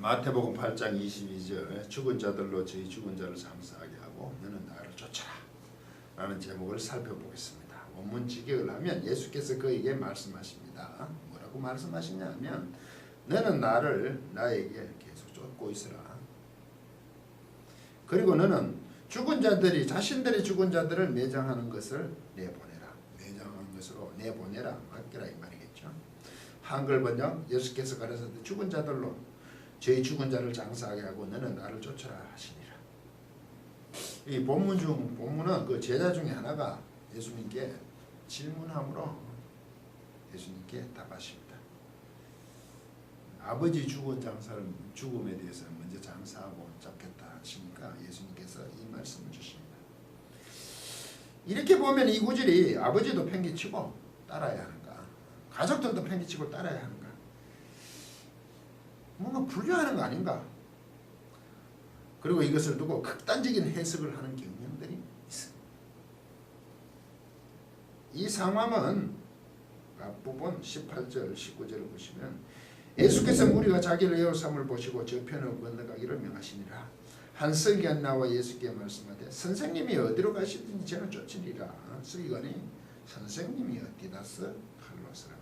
마태복음 8장 22절 죽은 자들로 저희 죽은 자를 장사하게 하고 너는 나를 쫓아라 라는 제목을 살펴보겠습니다. 원문 직역을 하면 예수께서 그에게 말씀하십니다. 뭐라고 말씀하시냐 하면 너는 나를 나에게 계속 쫓고 있으라. 그리고 너는 죽은 자들이 자신들의 죽은 자들을 매장하는 것을 내보내라. 매장하는 것으로 내보내라. 맡기라 이 말이겠죠. 한글 번역 예수께서 가르쳤을 때 죽은 자들로 저희 죽은 자를 장사하게 하고 너는 나를 쫓아라 하시니라. 이 본문은 그 제자 중에 하나가 예수님께 질문함으로 예수님께 답하십니다. 아버지 죽은 장사를 죽음에 대해서 먼저 장사하고 잡겠다 하시니까 예수님께서 이 말씀을 주십니다. 이렇게 보면 이 구절이 아버지도 팽개치고 따라야 하는가, 가족들도 팽개치고 따라야 하는가, 뭔가 분류하는 거 아닌가. 그리고 이것을 두고 극단적인 해석을 하는 경향들이 있습니다. 이 상황은 앞부분 18절 19절을 보시면 예수께서 무리가 자기를 에워삼을 보시고 저편으로 건너가기를 명하시니라. 한 서기관 나와 예수께 말씀하되 선생님이 어디로 가시든지 저는 쫓으리라. 서기관이 선생님이 어디다서 칼로스라.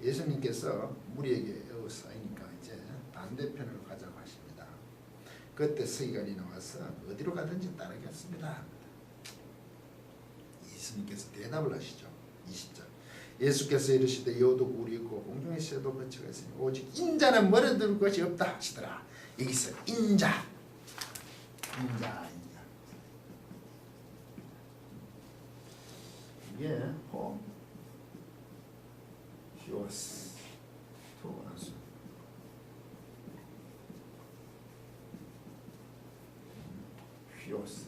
예수님께서 무리에게 에워싸이니까 이제 반대편으로 가자고 하십니다. 그때 서기관이 나와서 어디로 가든지 따르겠습니다. 예수님께서 대답을 하시죠. 20절 예수께서 이르시되 여도 굴이 있고 공중의 새도 거처가 있으니 오직 인자는 멀어들 것이 없다 하시더라. 여기서 인자 이게 히오스 토원수 히오스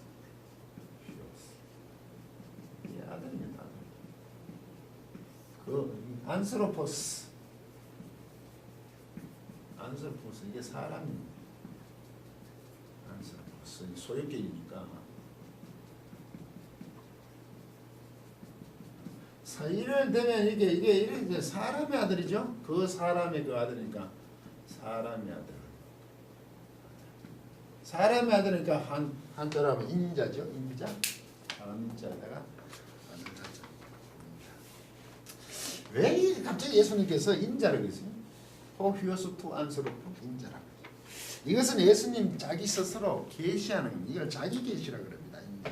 이 아들입니다. 그 안스로포스 이게 사람입니다. 안스로포스 소유격이니까 이를 되면 이게 이렇게 사람의 아들이죠. 그 사람의 그 아들이니까 사람의 아들이니까 한자로 하면 인자죠. 인자 인자다가 왜 갑자기 예수님께서 인자라고 했어요? 호휘오스 투 안스로포 인자라고. 이것은 예수님 자기 스스로 계시하는 겁니다. 이걸 자기 계시라고 그럽니다. 인자.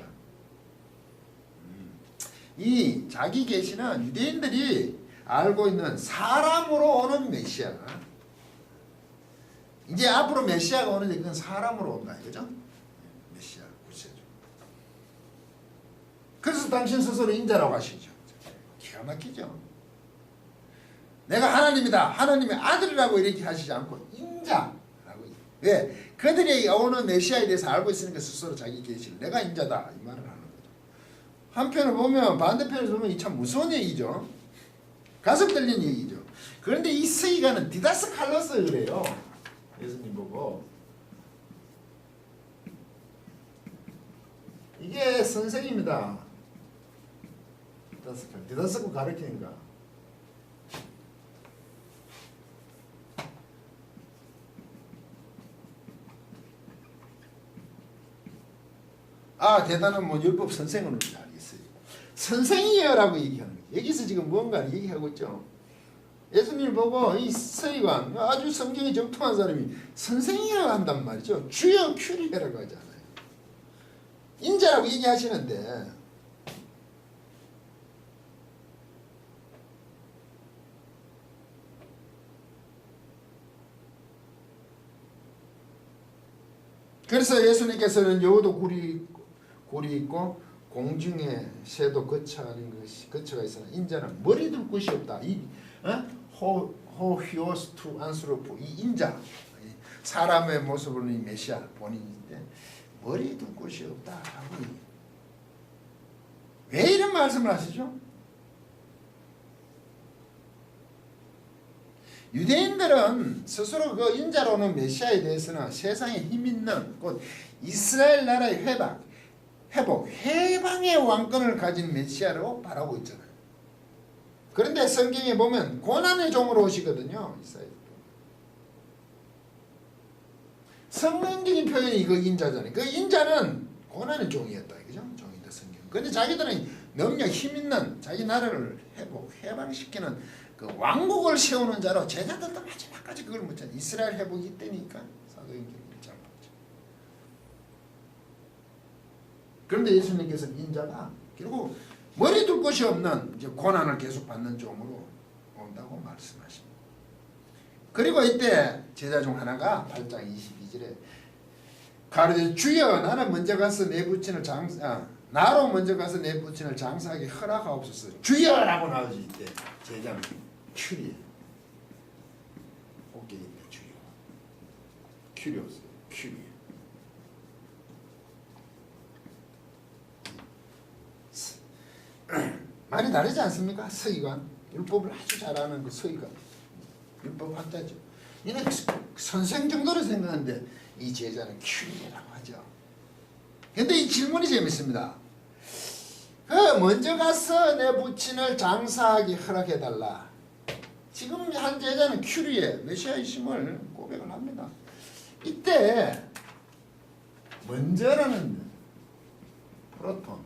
이 자기 계시는 유대인들이 알고 있는 사람으로 오는 메시아. 이제 앞으로 메시아가 오는데 그건 사람으로 온다 이거죠? 메시아 구세주. 그래서 당신 스스로 인자라고 하시죠. 기가 막히죠. 내가 하나님이다. 하나님의 아들이라고 이렇게 하시지 않고 인자라고. 왜? 그들이 오는 메시아에 대해서 알고 있으니까 스스로 자기 계시를 내가 인자다 이 말을 하는 거죠. 한편을 보면 반대편에서 보면 이 참 무서운 얘기죠. 가슴 떨리는 얘기죠. 그런데 이 서기관은 디다스 칼로스 그래요. 예수님 보고 이게 선생입니다. 디다스코 가르치는가. 대단한 율법 선생으로 알겠어요. 선생이여라고 얘기하는 거예요. 여기서 지금 뭔가를 얘기하고 있죠. 예수님을 보고 이 서기관 아주 성경이 정통한 사람이 선생이라고 한단 말이죠. 주여 큐리라고 하잖아요. 인자라고 얘기하시는데 그래서 예수님께서는 여우도 굴이 있고 공중에 새도 거처가 있으나 인자는 머리 둘 곳이 없다. 이 호히오스 투 안스로프 이 인자 사람의 모습으로 이 메시아 본인인데 머리 둘 곳이 없다. 왜 이런 말씀을 하시죠? 유대인들은 스스로 그 인자로는 메시아에 대해서는 세상에 힘있는 곧 이스라엘 나라의 해방의 왕권을 가진 메시아로 바라고 있잖아요. 그런데 성경에 보면 고난의 종으로 오시거든요. 이사야도. 성능적인 표현이 그 인자잖아요. 그 인자는 고난의 종이었다. 그죠? 종이다 성경. 근데 자기들은 능력 힘 있는 자기 나라를 해방시키는 그 왕국을 세우는 자로 제자들도 마지막까지 그걸 묻잖아요. 이스라엘 회복이 이때니까 사도행전 1장 8절. 그런데 예수님께서는 인자가 결국 머리 둘 곳이 없는 이제 고난을 계속 받는 종으로 온다고 말씀하십니다. 그리고 이때 제자 중 하나가 8장 22절에 가로되 주여 나는 먼저 가서 내 부친을 나로 먼저 가서 내 부친을 장사하게 허락하옵소서. 주여라고 나오지. 이때 제자는 큐리 어깨 있네. 주여 큐리오스 큐리. 많이 다르지 않습니까? 서기관 율법을 아주 잘하는 그 서기관 율법 학자죠. 얘는 선생 정도로 생각하는데 이 제자는 큐리라고 하죠. 근데 이 질문이 재밌습니다. 먼저 가서 내 부친을 장사하게 허락해달라. 지금 한 제자는 큐리의 메시아이심을 고백을 합니다. 이때 먼저라는 프로톤,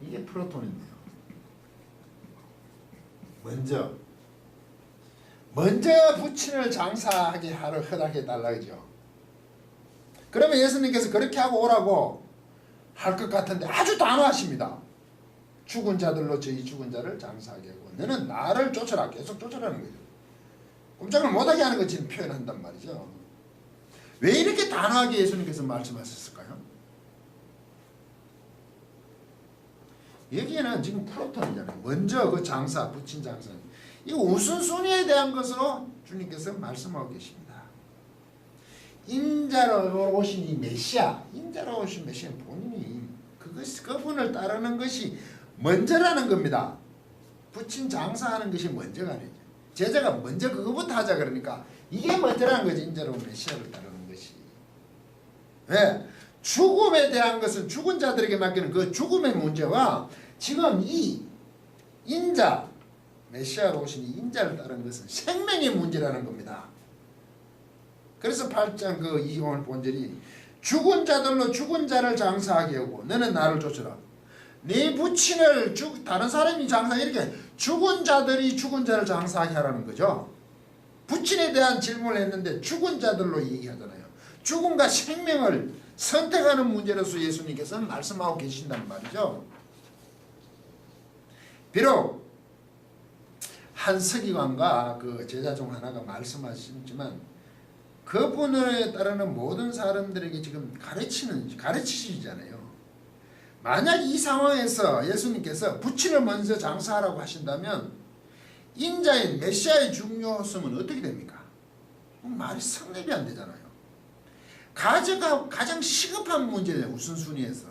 이게 프로톤인데요. 먼저 부친을 장사하게 허락해달라 그죠. 그러면 예수님께서 그렇게 하고 오라고 할 것 같은데 아주 단호하십니다. 죽은 자들로 저희 죽은 자를 장사하게 하고 너는 나를 쫓아라. 계속 쫓아라는 거죠. 꼼짝을 못하게 하는 것처럼 표현한단 말이죠. 왜 이렇게 단호하게 예수님께서 말씀하셨을까요? 여기에는 지금 프로톤이잖아요. 먼저 그 장사, 부친 장사. 이 우선순위에 대한 것으로 주님께서 말씀하고 계십니다. 인자로 오신 이 메시아, 인자로 오신 메시아는 본인이 그분을 따르는 것이 먼저라는 겁니다. 부친 장사하는 것이 먼저가 아니죠. 제자가 먼저 그거부터 하자 그러니까 이게 먼저라는 거지. 인자로 온 메시아를 따르는 것이. 왜? 죽음에 대한 것은 죽은 자들에게 맡기는 그 죽음의 문제와 지금 이 인자, 메시아로 오신 이 인자를 따르는 것은 생명의 문제라는 겁니다. 그래서 8장 그 25절 본절이 죽은 자들로 죽은 자를 장사하게 하고 너는 나를 쫓으라. 네 부친을 다른 사람이 장사 이렇게 죽은 자들이 죽은 자를 장사하게 하라는 거죠. 부친에 대한 질문을 했는데 죽은 자들로 얘기하잖아요. 죽음과 생명을 선택하는 문제로서 예수님께서는 말씀하고 계신단 말이죠. 비록 한 서기관과 그 제자 중 하나가 말씀하시지만 그분을 따르는 모든 사람들에게 지금 가르치시잖아요. 만약 이 상황에서 예수님께서 부친을 먼저 장사하라고 하신다면 인자인 메시아의 중요성은 어떻게 됩니까? 말이 성립이 안 되잖아요. 가장 시급한 문제예요. 우선순위에서.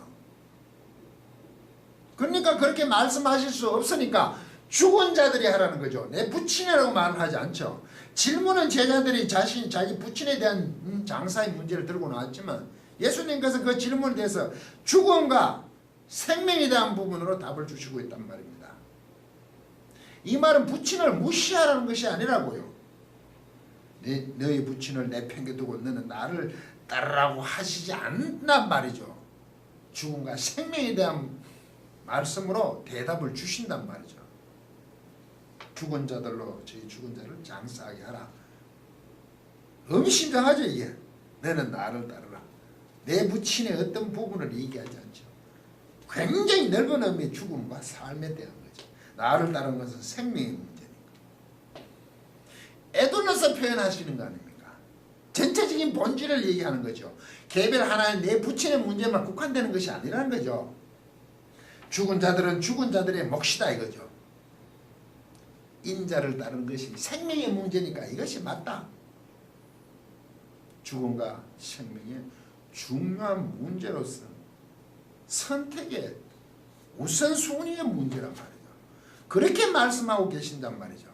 그러니까 그렇게 말씀하실 수 없으니까 죽은 자들이 하라는 거죠. 내 부친이라고 말을 하지 않죠. 질문은 제자들이 자기 부친에 대한 장사의 문제를 들고 나왔지만 예수님께서 그 질문에 대해서 죽음과 생명에 대한 부분으로 답을 주시고 있단 말입니다. 이 말은 부친을 무시하라는 것이 아니라고요. 너희 부친을 내팽개두고 너는 나를 따르라고 하시지 않는단 말이죠. 죽음과 생명에 대한 말씀으로 대답을 주신단 말이죠. 죽은 자들로 저희 죽은 자를 장사하게 하라. 의미심장하죠 이게. 너는 나를 따르라. 내 부친의 어떤 부분을 얘기하지 않죠. 굉장히 넓은 의미의 죽음과 삶에 대한 거죠. 나를 따르는 것은 생명의 문제니까. 에도너서 표현하시는 거 아닙니까? 전체적인 본질을 얘기하는 거죠. 개별 하나의 내 부친의 문제만 국한되는 것이 아니라는 거죠. 죽은 자들은 죽은 자들의 몫이다 이거죠. 인자를 따르는 것이 생명의 문제니까 이것이 맞다. 죽음과 생명의 중요한 문제로서 선택의 우선순위의 문제란 말이죠. 그렇게 말씀하고 계신단 말이죠.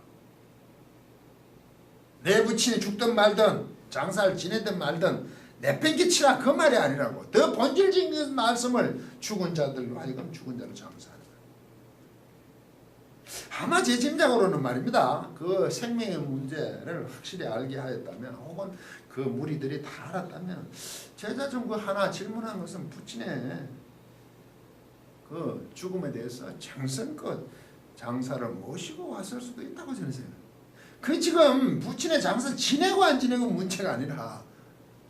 내 부친이 죽든 말든 장사를 지내든 말든 내팽개치라 그 말이 아니라고. 더 본질적인 그 말씀을 죽은 자들로 하여금 죽은 자를 장사하는 거예요. 아마 제 짐작으로는 말입니다. 그 생명의 문제를 확실히 알게 하였다면 혹은 그 무리들이 다 알았다면 제자 중 그 하나 질문한 것은 부친의 그 죽음에 대해서 정성껏 장사를 모시고 왔을 수도 있다고 저는 생각해요. 그 지금 부친의 장사 지내고 안 지내고 문제가 아니라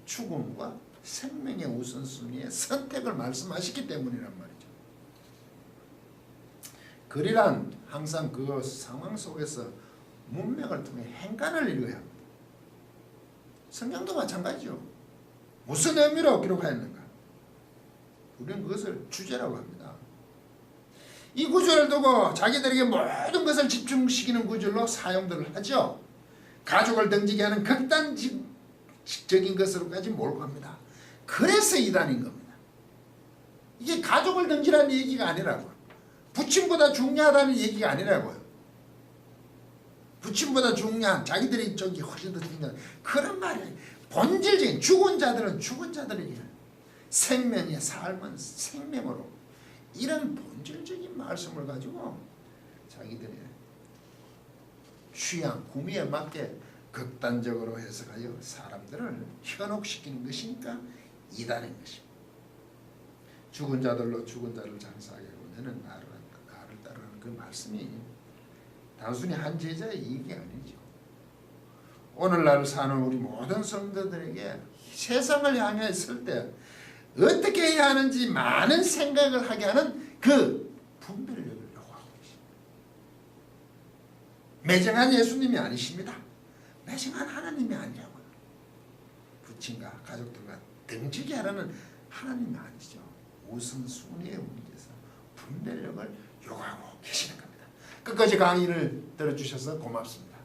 죽음과 생명의 우선순위의 선택을 말씀하시기 때문이란 말이죠. 그리란 항상 그 상황 속에서 문맥을 통해 행간을 이루어야 합니다. 성경도 마찬가지죠. 무슨 의미로 기록하였는가? 우리는 그것을 주제라고 합니다. 이 구절을 두고 자기들에게 모든 것을 집중시키는 구절로 사용들을 하죠. 가족을 등지게 하는 극단적인 것으로까지 몰고 갑니다. 그래서 이단인 겁니다. 이게 가족을 등지라는 얘기가 아니라고요. 부친보다 중요하다는 얘기가 아니라고요. 부친보다 중요한 자기들의 쪽이 훨씬 더 중요한 그런 말이에요. 본질적인 죽은 자들은 죽은 자들에게 생명의 삶은 생명으로 이런 본질적인 말씀을 가지고 자기들의 취향, 구미에 맞게 극단적으로 해석하여 사람들을 현혹시키는 것이니까 이단인 것입니다. 죽은 자들로 죽은 자를 장사하게 하고 너는 나를 따르는 그 말씀이 단순히 한 제자의 얘기 아니죠. 오늘날 사는 우리 모든 성도들에게 세상을 향해 설 때 어떻게 해야 하는지 많은 생각을 하게 하는 그 분별력을 요구하고 계십니다. 매정한 예수님이 아니십니다. 매정한 하나님이 아니라고요. 부친과 가족들과 등지게 하라는 하나님이 아니죠. 우선순위의 문제에서 분별력을 요구하고 계시는 겁니다. 끝까지 강의를 들어주셔서 고맙습니다.